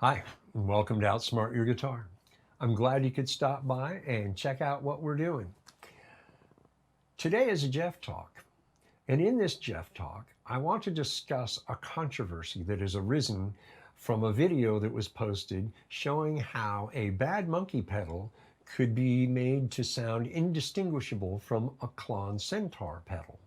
Hi, and welcome to Outsmart Your Guitar. I'm glad you could stop by and check out what we're doing. Today is a Geoff Talk, and in this Geoff Talk, I want to discuss a controversy that has arisen from a video that was posted showing how a bad monkey pedal could be made to sound indistinguishable from a Klon Centaur pedal.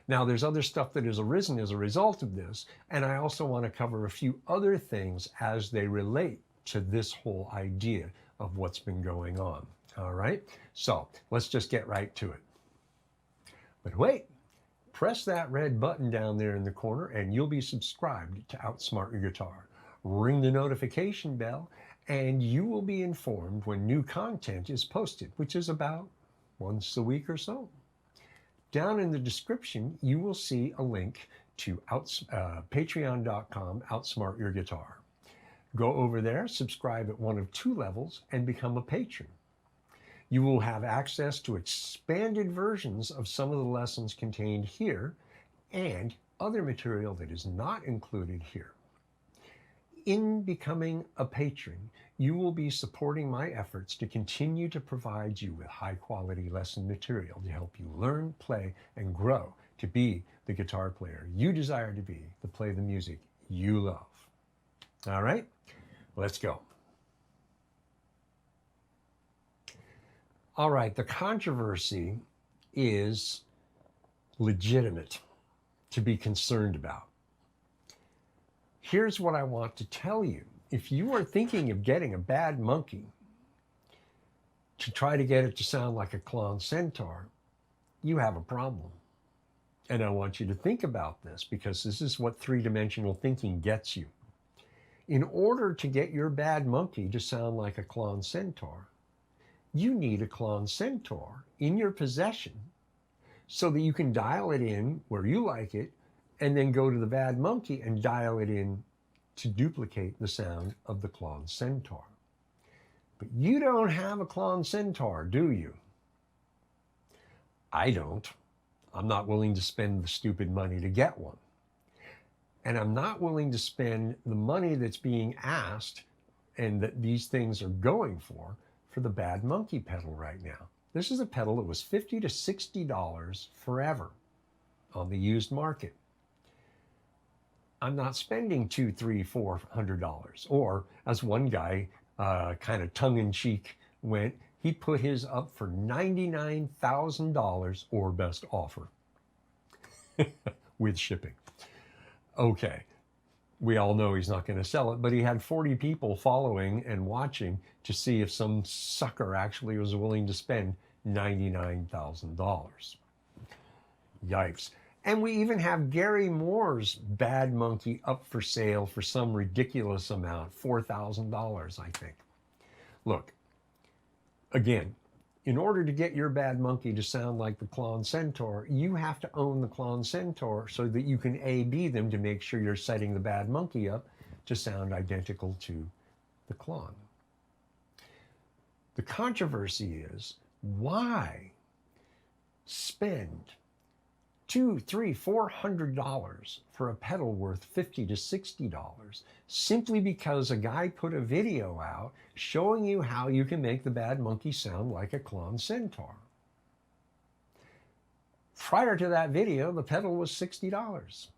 Now, there's other stuff that has arisen as a result of this, and I also want to cover a few other things as they relate to this whole idea of what's been going on. All right, so let's just get right to it. But wait, press that red button down there in the corner and you'll be subscribed to Outsmart Your Guitar. Ring the notification bell and you will be informed when new content is posted, which is about once a week or so. Down in the description, you will see a link to patreon.com Outsmart Your Guitar. Go over there, subscribe at one of two levels, and become a patron. You will have access to expanded versions of some of the lessons contained here and other material that is not included here. In becoming a patron, you will be supporting my efforts to continue to provide you with high quality lesson material to help you learn, play, and grow to be the guitar player you desire to be, to play the music you love. All right, let's go. All right, the controversy is legitimate to be concerned about. Here's what I want to tell you. If you are thinking of getting a bad monkey to try to get it to sound like a Klon Centaur, you have a problem. And I want you to think about this because this is what three-dimensional thinking gets you. In order to get your bad monkey to sound like a Klon Centaur, you need a Klon Centaur in your possession so that you can dial it in where you like it and then go to the bad monkey and dial it in to duplicate the sound of the Klon Centaur. But you don't have a Klon Centaur, do you? I don't. I'm not willing to spend the stupid money to get one. And I'm not willing to spend the money that's being asked and that these things are going for the bad monkey pedal right now. This is a pedal that was $50 to $60 forever on the used market. I'm not spending $200, $300, $400. Or as one guy kind of tongue-in-cheek went, he put his up for $99,000 or best offer with shipping. Okay, we all know he's not going to sell it, but he had 40 people following and watching to see if some sucker actually was willing to spend $99,000. Yikes. And we even have Gary Moore's bad monkey up for sale for some ridiculous amount, $4,000, I think. Look, again, in order to get your bad monkey to sound like the Klon Centaur, you have to own the Klon Centaur so that you can A/B them to make sure you're setting the bad monkey up to sound identical to the Klon. The controversy is, why spend $200, $300, $400 for a pedal worth $50 to $60 simply because a guy put a video out showing you how you can make the bad monkey sound like a Klon Centaur? Prior to that video, the pedal was $60.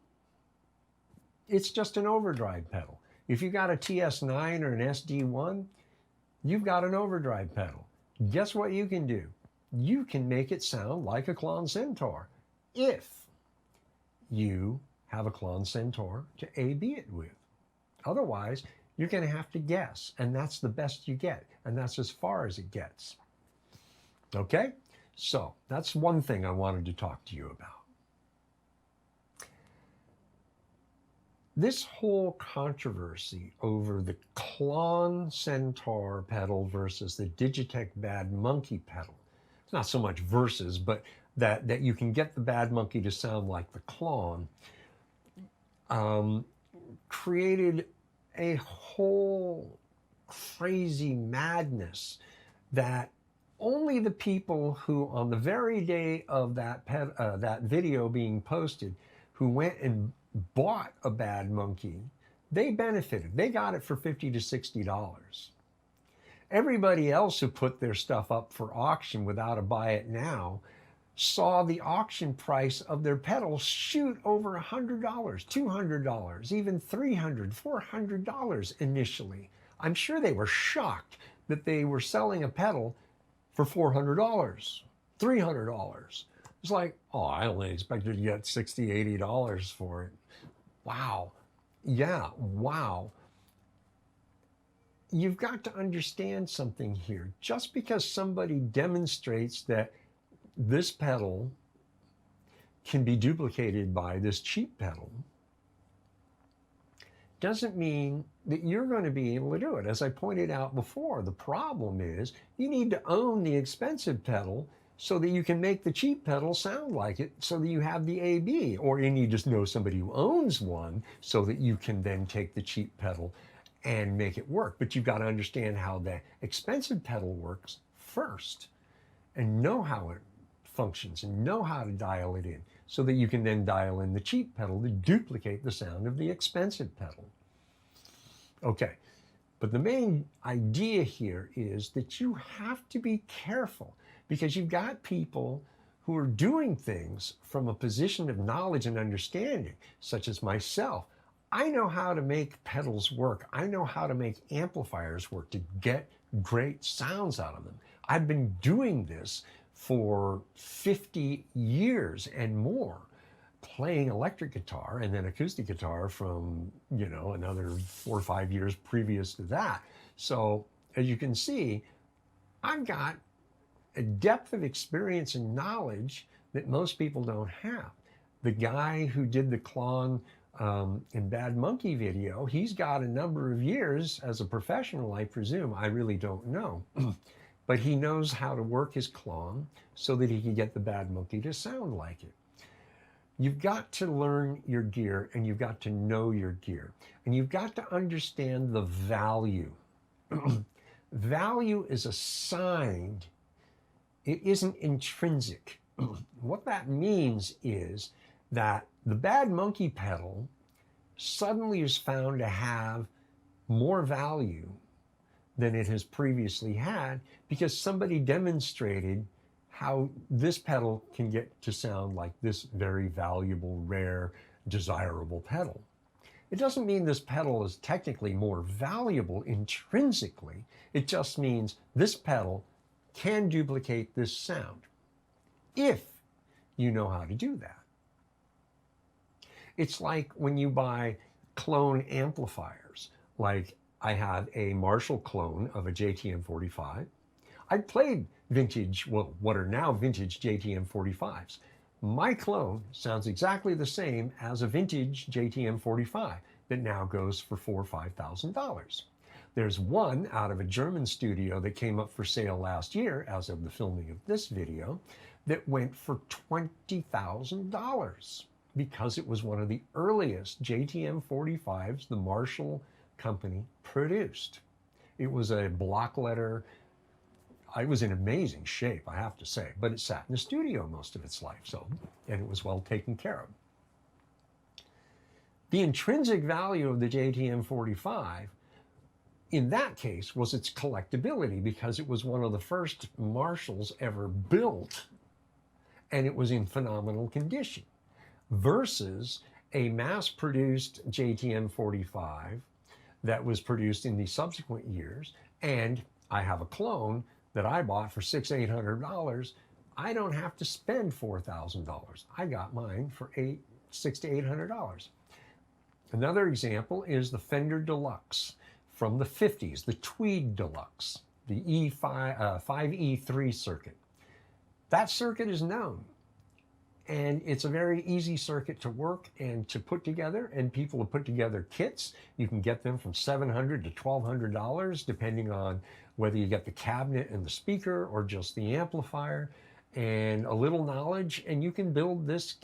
It's just an overdrive pedal. If you got a TS9 or an SD1, you've got an overdrive pedal. Guess what you can do? You can make it sound like a Klon Centaur if you have a Klon Centaur to A/B it with. Otherwise, you're going to have to guess, and that's the best you get, and that's as far as it gets. Okay? So that's one thing I wanted to talk to you about. This whole controversy over the Klon Centaur pedal versus the Digitech Bad Monkey pedal, it's not so much versus, but that you can get the bad monkey to sound like the Klon, created a whole crazy madness that only the people who, on the very day of that video being posted, who went and bought a bad monkey They benefited. They got it for $50 to $60. Everybody else who put their stuff up for auction without a buy it now saw the auction price of their pedals shoot over $100, $200, even $300, $400 initially. I'm sure they were shocked that they were selling a pedal for $400, $300. It's like, oh, I only expected to get $60, $80 for it. Wow. Yeah, wow. You've got to understand something here. Just because somebody demonstrates that this pedal can be duplicated by this cheap pedal doesn't mean that you're going to be able to do it. As I pointed out before, the problem is you need to own the expensive pedal so that you can make the cheap pedal sound like it, so that you have the AB, or you need to know somebody who owns one so that you can then take the cheap pedal and make it work. But you've got to understand how the expensive pedal works first and know how it functions and know how to dial it in so that you can then dial in the cheap pedal to duplicate the sound of the expensive pedal. Okay, but the main idea here is that you have to be careful, because you've got people who are doing things from a position of knowledge and understanding, such as myself. I know how to make pedals work. I know how to make amplifiers work to get great sounds out of them. I've been doing this for 50 years and more, playing electric guitar and then acoustic guitar from, another 4 or 5 years previous to that. So as you can see, I've got a depth of experience and knowledge that most people don't have. The guy who did the Klon in Bad Monkey video, he's got a number of years as a professional, I presume. I really don't know. But he knows how to work his Klon so that he can get the Bad Monkey to sound like it. You've got to learn your gear, and you've got to know your gear. And you've got to understand the value. Value is assigned. It isn't intrinsic. What that means is that the Bad Monkey pedal suddenly is found to have more value than it has previously had, because somebody demonstrated how this pedal can get to sound like this very valuable, rare, desirable pedal. It doesn't mean this pedal is technically more valuable intrinsically. It just means this pedal can duplicate this sound if you know how to do that. It's like when you buy clone amplifiers. Like, I have a Marshall clone of a JTM45. I played vintage, well, what are now vintage JTM45s. My clone sounds exactly the same as a vintage JTM45 that now goes for $4,000 or $5,000. There's one out of a German studio that came up for sale last year, as of the filming of this video, that went for $20,000 because it was one of the earliest JTM45s the Marshall company produced. It was a block letter. It was in amazing shape, I have to say, but it sat in the studio most of its life, and it was well taken care of. The intrinsic value of the JTM45 in that case was its collectability, because it was one of the first Marshalls ever built, and it was in phenomenal condition, versus a mass-produced JTM45 that was produced in the subsequent years. And I have a clone that I bought for $600, $800. I don't have to spend $4,000. I got mine for $600 to $800. Another example is the Fender Deluxe from the 50s, the Tweed Deluxe, the 5E3 circuit. That circuit is known, and it's a very easy circuit to work and to put together, and people have put together kits. You can get them from $700 to $1,200, depending on whether you get the cabinet and the speaker or just the amplifier, and a little knowledge, and you can build this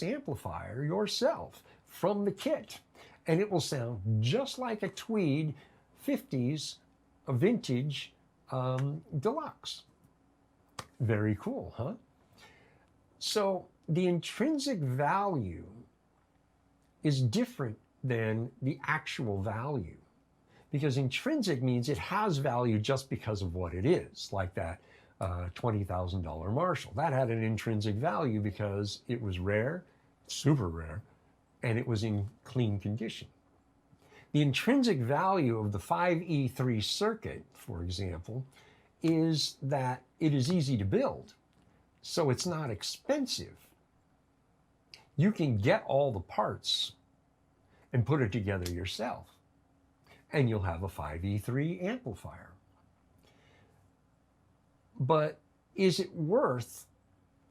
amplifier yourself from the kit, and it will sound just like a Tweed 50s, a vintage Deluxe. Very cool, huh? So the intrinsic value is different than the actual value. Because intrinsic means it has value just because of what it is, like that $20,000 Marshall. That had an intrinsic value because it was rare, super rare, and it was in clean condition. The intrinsic value of the 5E3 circuit, for example, is that it is easy to build, so it's not expensive. You can get all the parts and put it together yourself, and you'll have a 5E3 amplifier. But is it worth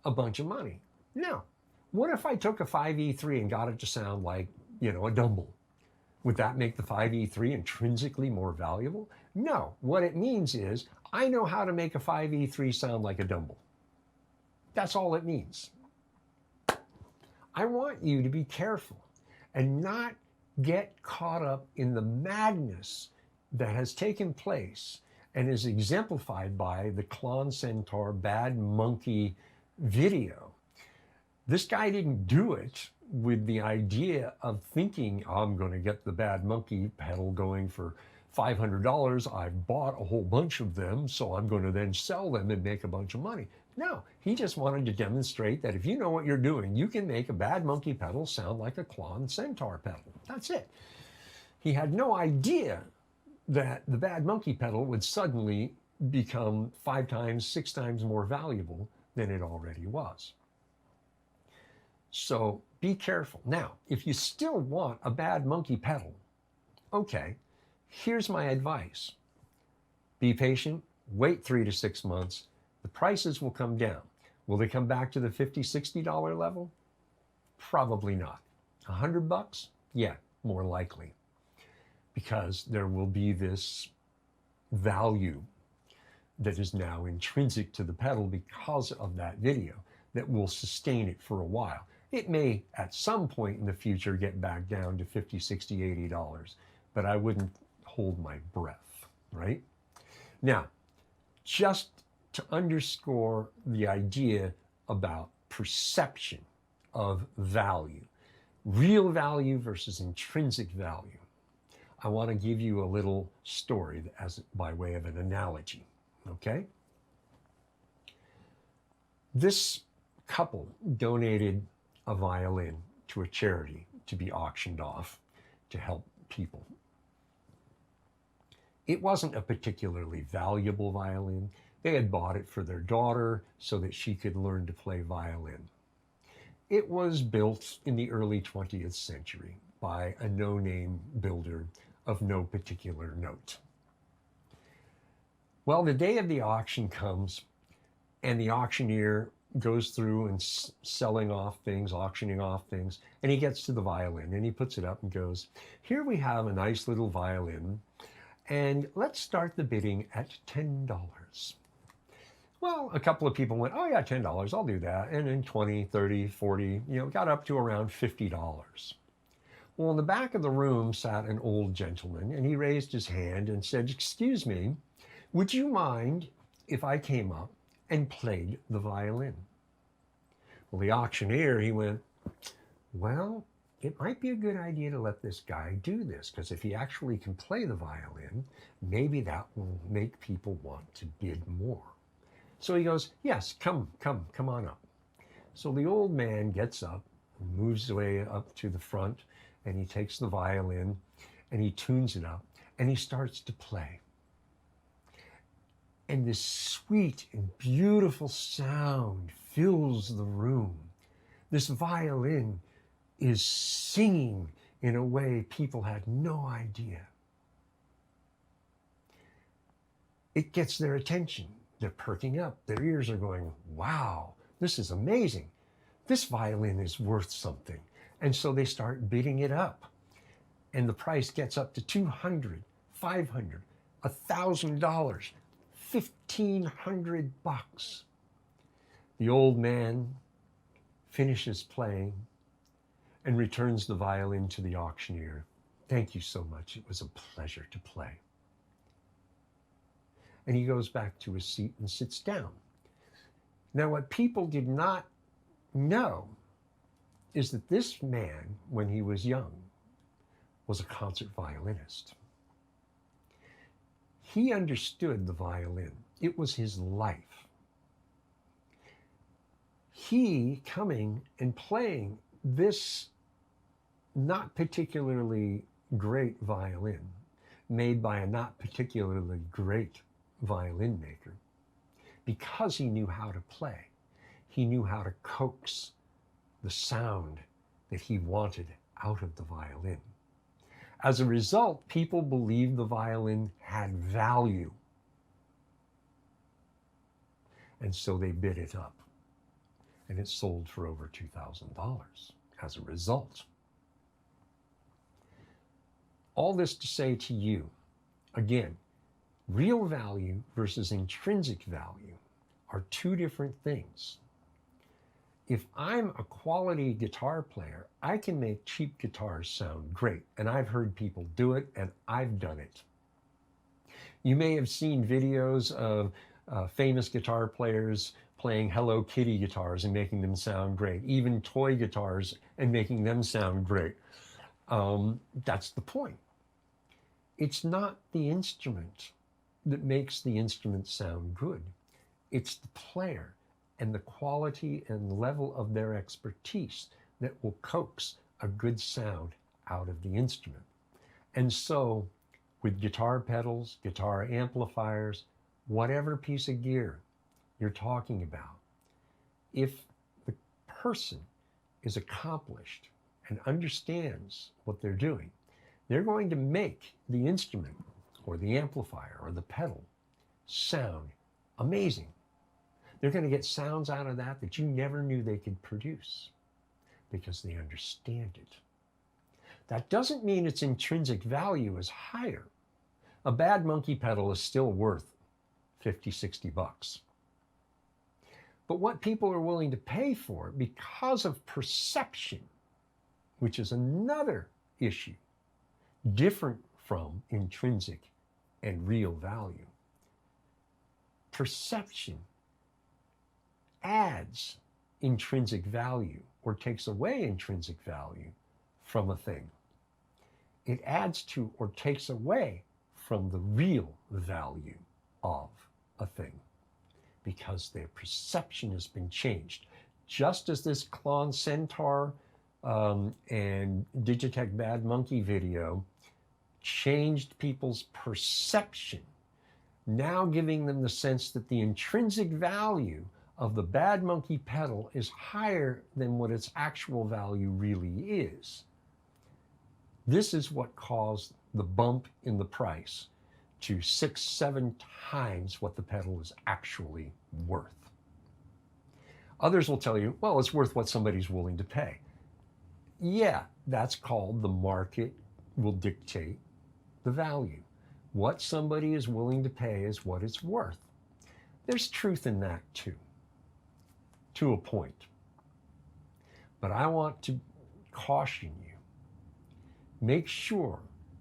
a bunch of money? No. What if I took a 5E3 and got it to sound like, a Dumble? Would that make the 5E3 intrinsically more valuable? No. What it means is I know how to make a 5E3 sound like a Dumble. That's all it means. I want you to be careful and not get caught up in the madness that has taken place and is exemplified by the Klon Centaur Bad Monkey video. This guy didn't do it with the idea of thinking, I'm going to get the Bad Monkey pedal going for $500. I've bought a whole bunch of them, so I'm going to then sell them and make a bunch of money. No, he just wanted to demonstrate that if you know what you're doing, you can make a Bad Monkey pedal sound like a Klon Centaur pedal. That's it. He had no idea that the Bad Monkey pedal would suddenly become 5 times, 6 times more valuable than it already was. So be careful. Now, if you still want a Bad Monkey pedal, okay, here's my advice. Be patient, wait 3 to 6 months. The prices will come down. Will they come back to the $50, $60 level? Probably not. $100? Yeah, more likely. Because there will be this value that is now intrinsic to the pedal because of that video that will sustain it for a while. It may at some point in the future get back down to $50, $60, $80, but I wouldn't hold my breath, right? Now, just to underscore the idea about perception of value, real value versus intrinsic value, I want to give you a little story as by way of an analogy, okay? This couple donated a violin to a charity to be auctioned off to help people. It wasn't a particularly valuable violin. They had bought it for their daughter so that she could learn to play violin. It was built in the early 20th century by a no-name builder of no particular note. Well, the day of the auction comes and the auctioneer goes through and selling off things, auctioning off things, and he gets to the violin and he puts it up and goes, here we have a nice little violin, and let's start the bidding at $10. Well, a couple of people went, oh yeah, $10, I'll do that. And then 20, 30, 40, got up to around $50. Well, in the back of the room sat an old gentleman, and he raised his hand and said, excuse me, would you mind if I came up and played the violin? Well, the auctioneer, he went, well, it might be a good idea to let this guy do this, because if he actually can play the violin, maybe that will make people want to bid more. So he goes, yes, come on up. So the old man gets up, moves his way up to the front, and he takes the violin and he tunes it up and he starts to play. And this sweet and beautiful sound fills the room. This violin is singing in a way people had no idea. It gets their attention. They're perking up. Their ears are going, wow, this is amazing. This violin is worth something. And so they start bidding it up. And the price gets up to $200, $500, $1,000, $1,500. The old man finishes playing and returns the violin to the auctioneer. Thank you so much. It was a pleasure to play. And he goes back to his seat and sits down. Now, what people did not know is that this man, when he was young, was a concert violinist. He understood the violin. It was his life. He coming and playing this not particularly great violin made by a not particularly great violin maker, because he knew how to play, he knew how to coax the sound that he wanted out of the violin. As a result, people believed the violin had value. And so they bid it up. And it sold for over $2,000 as a result. All this to say to you, again, real value versus intrinsic value are two different things. If I'm a quality guitar player, I can make cheap guitars sound great. And I've heard people do it, and I've done it. You may have seen videos of famous guitar players playing Hello Kitty guitars and making them sound great, even toy guitars and making them sound great. That's the point. It's not the instrument that makes the instrument sound good. It's the player and the quality and level of their expertise that will coax a good sound out of the instrument. And so with guitar pedals, guitar amplifiers, whatever piece of gear you're talking about, if the person is accomplished and understands what they're doing, they're going to make the instrument or the amplifier or the pedal sound amazing. They're going to get sounds out of that that you never knew they could produce because they understand it. That doesn't mean its intrinsic value is higher. A bad monkey pedal is still worth 50, 60 bucks. But what people are willing to pay for it because of perception, which is another issue, different from intrinsic and real value. Perception adds intrinsic value or takes away intrinsic value from a thing. It adds to or takes away from the real value of a thing because their perception has been changed. Just as this Klon Centaur and Digitech Bad Monkey video changed people's perception, now giving them the sense that the intrinsic value of the Bad Monkey pedal is higher than what its actual value really is. This is what caused the bump in the price to 6, 7 times what the pedal is actually worth. Others will tell you, well, it's worth what somebody's willing to pay. Yeah, that's called the market will dictate the value. What somebody is willing to pay is what it's worth. There's truth in that too, to a point. But I want to caution you. Make sure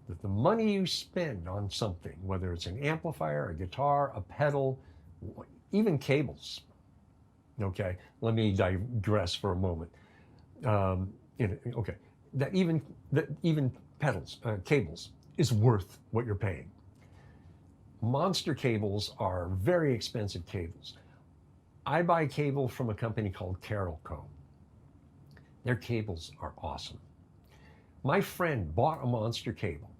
that the money you spend on something, whether it's an amplifier, a guitar, a pedal, even cables, okay, let me digress for a moment. That even pedals, cables is worth what you're paying. Monster cables are very expensive cables. I buy cable from a company called Carolco. Their cables are awesome. My friend bought a monster cable,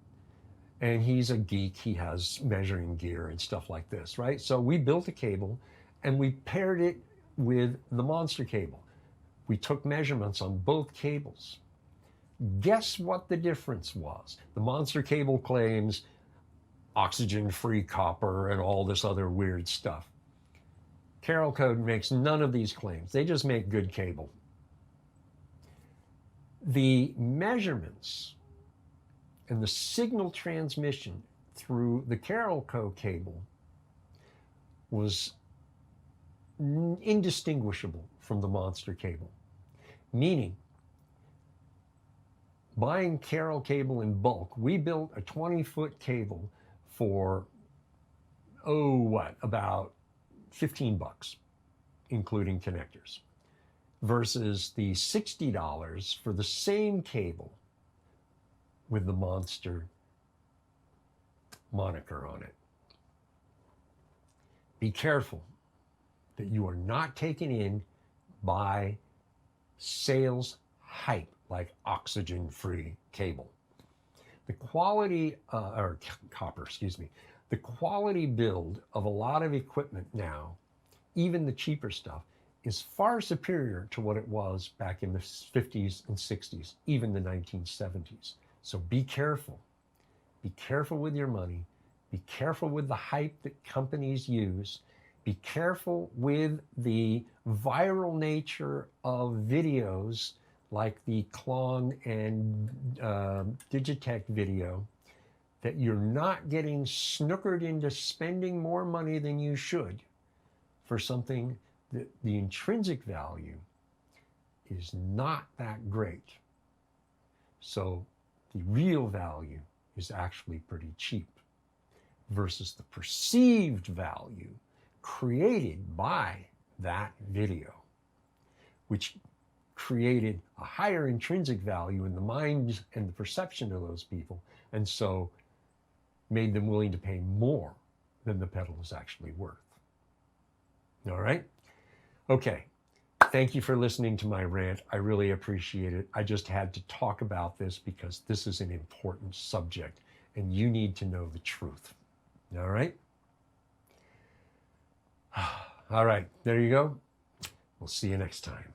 and he's a geek. He has measuring gear and stuff like this, right? So we built a cable and we paired it with the monster cable. We took measurements on both cables. Guess what the difference was? The monster cable claims oxygen-free copper and all this other weird stuff. Carolco makes none of these claims. They just make good cable. The measurements and the signal transmission through the Carolco cable was indistinguishable from the monster cable. Meaning, buying Carol cable in bulk, we built a 20-foot cable for, about 15 bucks, including connectors, versus the $60 for the same cable with the monster moniker on it. Be careful that you are not taken in by sales hype like oxygen-free cable. The quality, or copper, excuse me, the quality build of a lot of equipment now, even the cheaper stuff, is far superior to what it was back in the 50s and 60s, even the 1970s. So be careful. Be careful with your money. Be careful with the hype that companies use. Be careful with the viral nature of videos like the Klon and Digitech video, that you're not getting snookered into spending more money than you should for something that the intrinsic value is not that great. So the real value is actually pretty cheap versus the perceived value created by that video, which created a higher intrinsic value in the minds and the perception of those people, and so made them willing to pay more than the pedal is actually worth. All right? Okay. Thank you for listening to my rant. I really appreciate it. I just had to talk about this because this is an important subject and you need to know the truth. All right? All right. There you go. We'll see you next time.